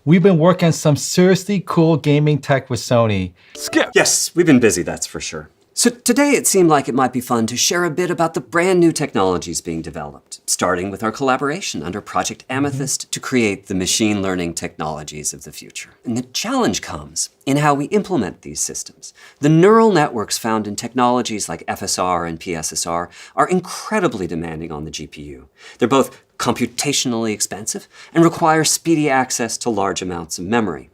We've been working on some seriously cool gaming tech with Cerny. Skip! Yes, we've been busy, that's for sure. So today it seemed like it might be fun to share a bit about the brand new technologies being developed, starting with our collaboration under Project Amethyst to create the machine learning technologies of the future. And the challenge comes in how we implement these systems. The neural networks found in technologies like FSR and PSSR are incredibly demanding on the GPU. They're both computationally expensive and require speedy access to large amounts of memory.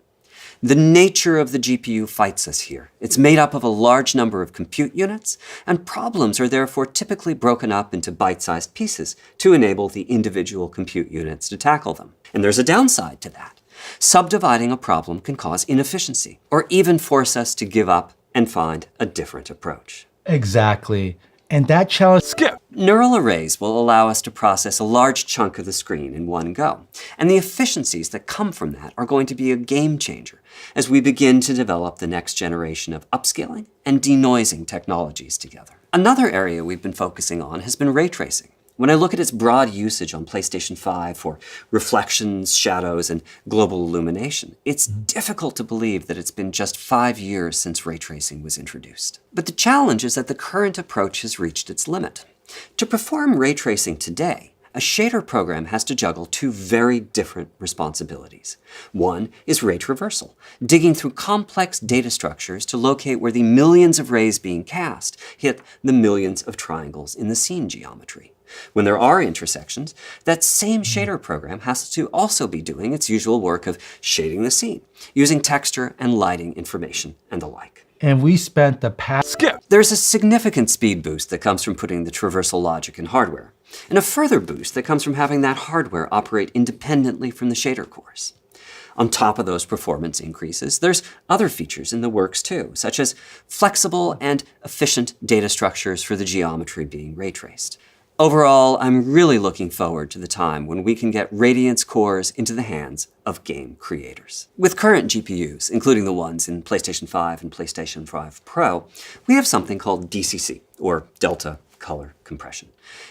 The nature of the GPU fights us here. It's made up of a large number of compute units, and problems are therefore typically broken up into bite-sized pieces to enable the individual compute units to tackle them. And there's a downside to that. Subdividing a problem can cause inefficiency, or even force us to give up and find a different approach. Exactly. And that challenge... Skip! Neural arrays will allow us to process a large chunk of the screen in one go. And the efficiencies that come from that are going to be a game changer as we begin to develop the next generation of upscaling and denoising technologies together. Another area we've been focusing on has been ray tracing. When I look at its broad usage on PlayStation 5 for reflections, shadows, and global illumination, it's difficult to believe that it's been just 5 years since ray tracing was introduced. But the challenge is that the current approach has reached its limit. To perform ray tracing today, a shader program has to juggle two very different responsibilities. One is ray traversal, digging through complex data structures to locate where the millions of rays being cast hit the millions of triangles in the scene geometry. When there are intersections, that same shader program has to also be doing its usual work of shading the scene, using texture and lighting information and the like. And we spent the past... Skip! There's a significant speed boost that comes from putting the traversal logic in hardware, and a further boost that comes from having that hardware operate independently from the shader cores. On top of those performance increases, there's other features in the works too, such as flexible and efficient data structures for the geometry being ray traced. Overall, I'm really looking forward to the time when we can get Radiance cores into the hands of game creators. With current GPUs, including the ones in PlayStation 5 and PlayStation 5 Pro, we have something called DCC, or Delta Color Compression.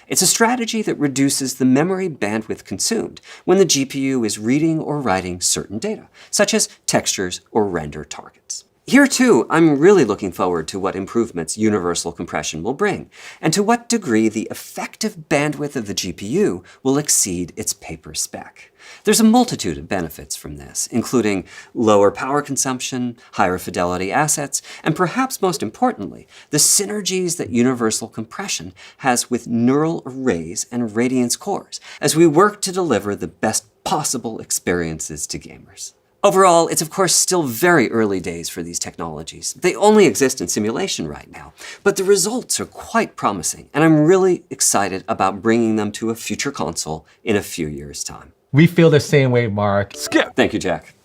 It's a strategy that reduces the memory bandwidth consumed when the GPU is reading or writing certain data, such as textures or render targets. Here too, I'm really looking forward to what improvements universal compression will bring, and to what degree the effective bandwidth of the GPU will exceed its paper spec. There's a multitude of benefits from this, including lower power consumption, higher fidelity assets, and perhaps most importantly, the synergies that universal compression has with neural arrays and Radiance cores as we work to deliver the best possible experiences to gamers. Overall, it's of course still very early days for these technologies. They only exist in simulation right now, but the results are quite promising, and I'm really excited about bringing them to a future console in a few years' time. We feel the same way, Mark. Skip! Thank you, Jack.